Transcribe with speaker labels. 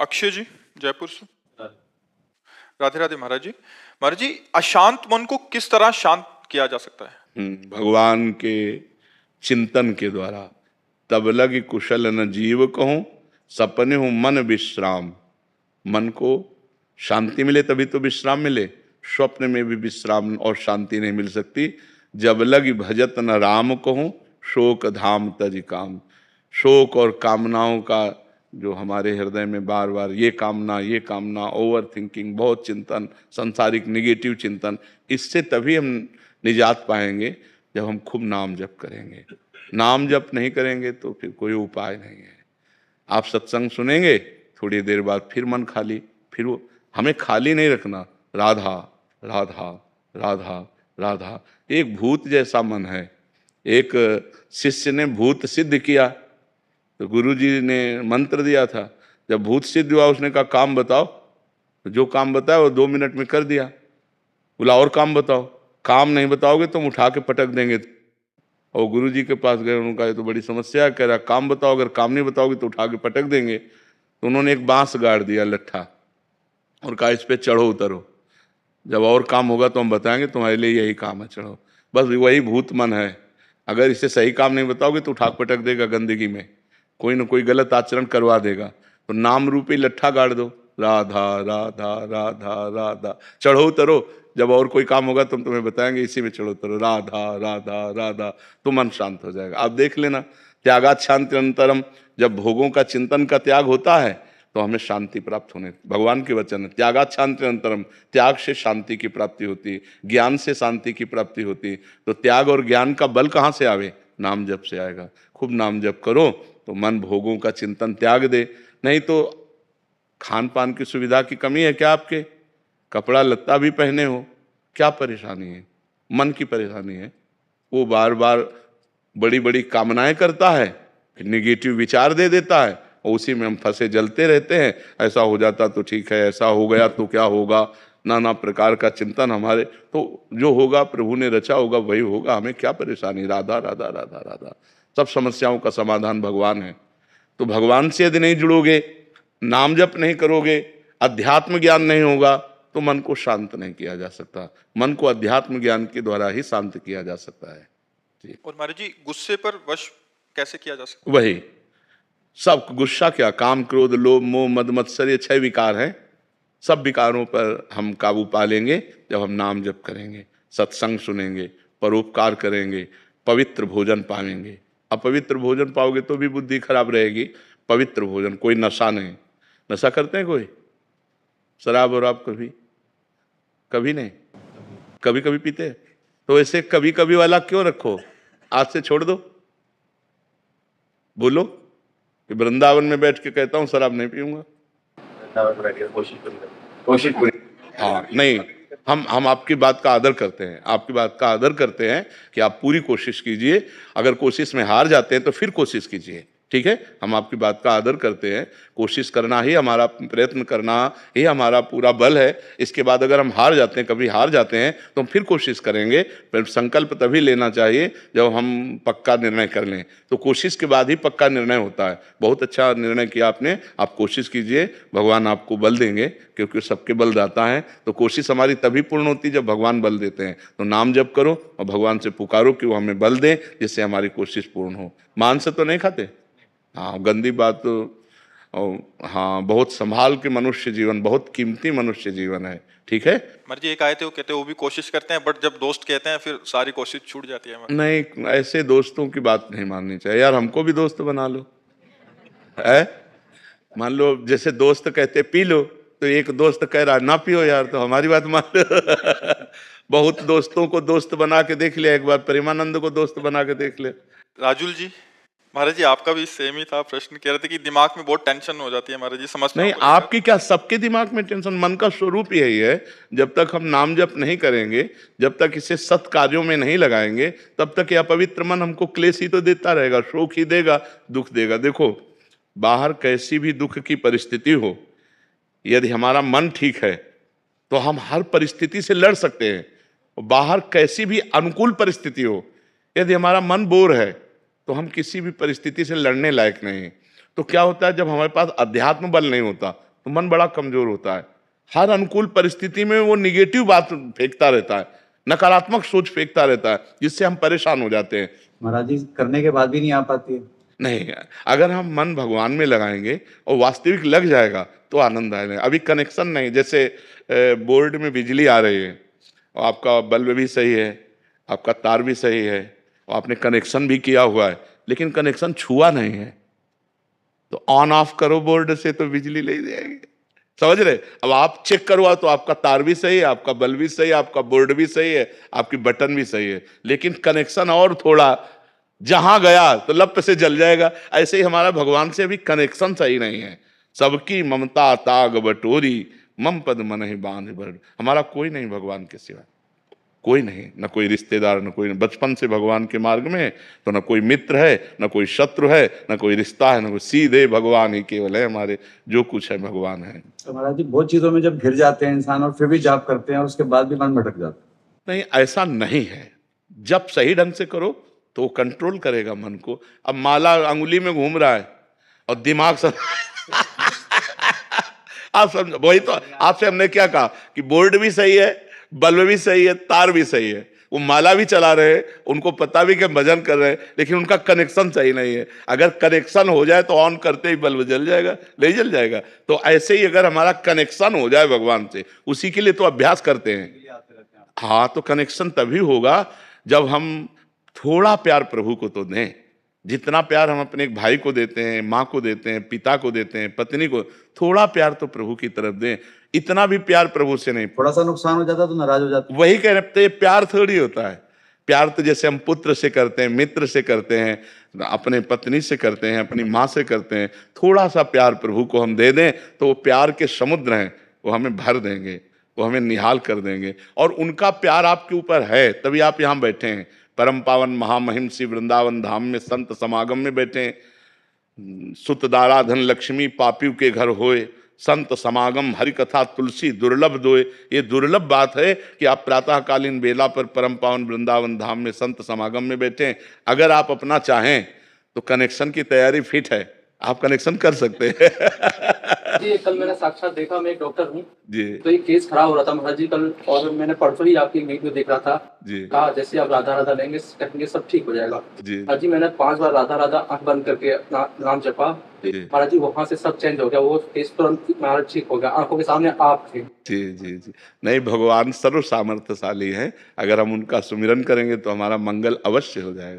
Speaker 1: अक्षय जी, जयपुर से। राधे राधे महाराज जी। महाराज जी, अशांत मन को किस तरह शांत किया जा सकता है?
Speaker 2: भगवान के चिंतन के द्वारा। तब लग कुशल न जीव कहूं, सपने हूं मन विश्राम। मन को शांति मिले तभी तो विश्राम मिले। स्वप्न में भी विश्राम और शांति नहीं मिल सकती। जब लग भजत न राम कहूं, शोक धाम तज काम। शोक और कामनाओं का जो हमारे हृदय में बार बार ये कामना, ओवर थिंकिंग, बहुत चिंतन, संसारिक निगेटिव चिंतन, इससे तभी हम निजात पाएंगे जब हम खूब नाम जप करेंगे। नाम जप नहीं करेंगे तो फिर कोई उपाय नहीं है। आप सत्संग सुनेंगे, थोड़ी देर बाद फिर मन खाली, फिर वो हमें खाली नहीं रखना। राधा राधा राधा राधा। एक भूत जैसा मन है। एक शिष्य ने भूत सिद्ध किया तो गुरुजी ने मंत्र दिया था। जब भूत सिद्ध हुआ उसने कहा काम बताओ, तो जो काम बताया वो 2 मिनट में कर दिया। बोला और काम बताओ, काम नहीं बताओगे तो हम उठा के पटक देंगे। और गुरुजी के पास गए, उन्होंने कहा ये तो बड़ी समस्या है। कह रहा काम बताओ, अगर काम नहीं बताओगे तो उठा के पटक देंगे। तो उन्होंने एक बांस गाड़ दिया लट्ठा और कहा इस पे चढ़ो उतरो, जब और काम होगा तो हम बताएंगे, तुम्हारे लिए यही काम है, चढ़ो। बस वही भूत मन है। अगर इसे सही काम नहीं बताओगे तो उठा पटक देगा, गंदगी में कोई ना कोई गलत आचरण करवा देगा। तो नाम रूपी लट्ठा गाड़ दो, राधा राधा राधा राधा, चढ़ो उतरो, जब और कोई काम होगा तो हम तुम्हें बताएंगे, इसी में चढ़ो उतरो, राधा राधा राधा, तो मन शांत हो जाएगा। आप देख लेना, त्यागात शांति अनंतरम। जब भोगों का चिंतन का त्याग होता है तो हमें शांति प्राप्त होने, भगवान के वचन है, त्यागात शांति अनंतरम। त्याग से शांति की प्राप्ति होती, ज्ञान से शांति की प्राप्ति होती। तो त्याग और ज्ञान का बल कहाँ से आवे? नाम जप से आएगा। खूब नाम जप करो तो मन भोगों का चिंतन त्याग दे। नहीं तो खान पान की सुविधा की कमी है क्या आपके? कपड़ा लत्ता भी पहने हो, क्या परेशानी है? मन की परेशानी है। वो बार बार बड़ी बड़ी कामनाएं करता है, फिर निगेटिव विचार दे देता है और उसी में हम फंसे जलते रहते हैं। ऐसा हो जाता तो ठीक है, ऐसा हो गया तो क्या होगा, नाना प्रकार का चिंतन हमारे। तो जो होगा प्रभु ने रचा होगा वही होगा, हमें क्या परेशानी? राधा राधा राधा राधा। सब समस्याओं का समाधान भगवान है। तो भगवान से यदि नहीं जुड़ोगे, नाम जप नहीं करोगे, अध्यात्म ज्ञान नहीं होगा, तो मन को शांत नहीं किया जा सकता। मन को अध्यात्म ज्ञान के द्वारा ही शांत किया जा सकता है जी।
Speaker 1: और महाराज जी, गुस्से पर वश कैसे किया जा सकता
Speaker 2: वही सब गुस्सा क्या, काम क्रोध लोभ मोह मद मत्सर, ये 6 विकार हैं। सब विकारों पर हम काबू पा लेंगे जब हम नाम जप करेंगे, सत्संग सुनेंगे, परोपकार करेंगे, पवित्र भोजन पाएंगे। अपवित्र भोजन पाओगे तो भी बुद्धि खराब रहेगी। पवित्र भोजन, कोई नशा नहीं। नशा करते हैं कोई? शराब और आप कभी कभी नहीं, कभी कभी पीते हैं। तो ऐसे कभी कभी वाला क्यों रखो? आज से छोड़ दो। बोलो कि वृंदावन में बैठ के कहता हूं शराब नहीं पीऊंगा। कोशिश पूरी। हाँ नहीं, हम आपकी बात का आदर करते हैं, आपकी बात का आदर करते हैं कि आप पूरी कोशिश कीजिए। अगर कोशिश में हार जाते हैं तो फिर कोशिश कीजिए, ठीक है? हम आपकी बात का आदर करते हैं। कोशिश करना ही हमारा, प्रयत्न करना ही हमारा पूरा बल है। इसके बाद अगर हम हार जाते हैं, कभी हार जाते हैं, तो हम फिर कोशिश करेंगे। पर संकल्प तभी लेना चाहिए जब हम पक्का निर्णय कर लें। तो कोशिश के बाद ही पक्का निर्णय होता है। बहुत अच्छा निर्णय किया आपने। आप कोशिश कीजिए, भगवान आपको बल देंगे, क्योंकि सबके बल दाता है। तो कोशिश हमारी तभी पूर्ण होती है जब भगवान बल देते हैं। तो नाम जप करो और भगवान से पुकारो कि वो हमें बल दें, जिससे हमारी कोशिश पूर्ण हो। मांस तो नहीं खाते? हाँ, गंदी बात तो। हाँ, बहुत संभाल के मनुष्य जीवन, बहुत कीमती मनुष्य जीवन है, ठीक है?
Speaker 1: महाराज जी, एक आए थे, वो कहते हैं वो भी कोशिश करते हैं, बट जब दोस्त कहते हैं फिर सारी कोशिश छूट जाती है।
Speaker 2: नहीं, ऐसे दोस्तों की बात नहीं माननी चाहिए यार। हमको भी दोस्त बना लो, है? मान लो जैसे दोस्त कहते पी लो, तो एक दोस्त कह रहा ना पियो यार, तो हमारी बात मान लो। बहुत दोस्तों को दोस्त बना के देख लिया, एक बार प्रेमानंद को दोस्त बना के देख ले।
Speaker 1: राजुल जी, महाराज जी आपका भी सेम ही था प्रश्न। कह रहे थे कि दिमाग में बहुत टेंशन हो जाती है महाराज जी, समझ
Speaker 2: नहीं, आपकी क्या, सबके दिमाग में टेंशन। मन का स्वरूप यही है। जब तक हम नाम जप नहीं करेंगे, जब तक इसे सत् कार्यों में नहीं लगाएंगे, तब तक यह पवित्र मन हमको क्लेश ही तो देता रहेगा, शोक ही देगा, दुख देगा। देखो, बाहर कैसी भी दुख की परिस्थिति हो, यदि हमारा मन ठीक है तो हम हर परिस्थिति से लड़ सकते हैं। बाहर कैसी भी अनुकूल परिस्थिति हो, यदि हमारा मन बोर है तो हम किसी भी परिस्थिति से लड़ने लायक नहीं। तो क्या होता है, जब हमारे पास अध्यात्म बल नहीं होता तो तो मन बड़ा कमजोर होता है। हर अनुकूल परिस्थिति में वो निगेटिव बात फेंकता रहता है, नकारात्मक सोच फेंकता रहता है, जिससे हम परेशान हो जाते हैं।
Speaker 3: महाराज जी करने के बाद भी नहीं आ पाती है।
Speaker 2: नहीं, अगर हम मन भगवान में लगाएंगे और वास्तविक लग जाएगा तो आनंद आएगा। अभी कनेक्शन नहीं, जैसे बोर्ड में बिजली आ रही है और आपका बल्ब भी सही है, आपका तार भी सही है और आपने कनेक्शन भी किया हुआ है, लेकिन कनेक्शन छुआ नहीं है, तो ऑन ऑफ करो बोर्ड से तो बिजली ले जाएगी, समझ रहे। अब आप चेक करवा तो आपका तार भी सही है, आपका बल्ब भी सही है, आपका बोर्ड भी सही है, आपकी बटन भी सही है, लेकिन कनेक्शन और थोड़ा जहां गया तो लप से जल जाएगा। ऐसे ही हमारा भगवान से अभी कनेक्शन सही नहीं है। सबकी ममता ताग बटोरी, मम पद मन ही बांध भर। हमारा कोई नहीं भगवान के सिवा, कोई नहीं, न कोई रिश्तेदार, न कोई, बचपन से भगवान के मार्ग में, तो न कोई मित्र है, न कोई शत्रु है, न कोई रिश्ता है, न कोई, सीधे भगवान ही केवल है हमारे, जो कुछ है भगवान है।
Speaker 3: तो महाराज जी बहुत चीजों में जब घिर जाते हैं इंसान और फिर भी जाप करते हैं और उसके बाद भी मन भटक जाता है।
Speaker 2: नहीं, ऐसा नहीं है। जब सही ढंग से करो तो वो कंट्रोल करेगा मन को। अब माला अंगुली में घूम रहा है और दिमाग सब आप समझो, वही तो आपसे हमने क्या कहा कि बोर्ड भी सही है, बल्ब भी सही है, तार भी सही है, वो माला भी चला रहे हैं, उनको पता भी कि भजन कर रहे हैं, लेकिन उनका कनेक्शन सही नहीं है। अगर कनेक्शन हो जाए तो ऑन करते ही बल्ब जल जाएगा, नहीं जल जाएगा। तो ऐसे ही अगर हमारा कनेक्शन हो जाए भगवान से, उसी के लिए तो अभ्यास करते हैं। हाँ, तो कनेक्शन तभी होगा जब हम थोड़ा प्यार प्रभु को तो दें। जितना प्यार हम अपने एक भाई को देते हैं, माँ को देते हैं, पिता को देते हैं, पत्नी को, थोड़ा प्यार तो प्रभु की तरफ दें। इतना भी प्यार प्रभु से नहीं।
Speaker 3: थोड़ा सा नुकसान हो जाता तो नाराज हो जाते।
Speaker 2: वही कह रहे, तो ये प्यार थोड़ी होता है। प्यार तो जैसे हम पुत्र से करते हैं, मित्र से करते हैं, अपने पत्नी से करते हैं, अपनी माँ से करते हैं। थोड़ा सा प्यार प्रभु को हम दे दें तो वो प्यार के समुद्र हैं, वो हमें भर देंगे, वो हमें निहाल कर देंगे। और उनका प्यार आपके ऊपर है, तभी आप यहाँ बैठे हैं, परम पावन महामहिम श्री वृंदावन धाम में संत समागम में बैठे हैं। सुत दारा धन लक्ष्मी पापियों के घर होए, संत समागम हरि कथा तुलसी दुर्लभ दोए। ये दुर्लभ बात है कि आप प्रातःकालीन बेला पर परम पावन वृंदावन धाम में संत समागम में बैठे हैं। अगर आप अपना चाहें तो कनेक्शन की तैयारी फिट है, आप कनेक्शन कर सकते हैं।
Speaker 4: जी कल मैंने साक्षात देखा, मैं एक डॉक्टर हूँ
Speaker 2: जी।
Speaker 4: तो एक केस खराब हो रहा था महाराज जी कल, और मैंने परसों ही आपकी वीडियो देख रहा था
Speaker 2: जी।
Speaker 4: कहा जैसे आप राधा राधा लेंगे कहेंगे सब ठीक हो जाएगा।
Speaker 2: जी।
Speaker 4: महाराज जी मैंने 5 बार राधा राधा आंख बंद करके अपना नाम जपा, महाराज जी वहाँ से सब चेंज हो गया, वो केस तुरंत महाराज ठीक हो गया, आंखों के सामने आप थे।
Speaker 2: जी जी जी। नहीं, भगवान सर्व सामर्थ्यशाली है। अगर हम उनका सुमिरन करेंगे तो हमारा मंगल अवश्य हो जाएगा।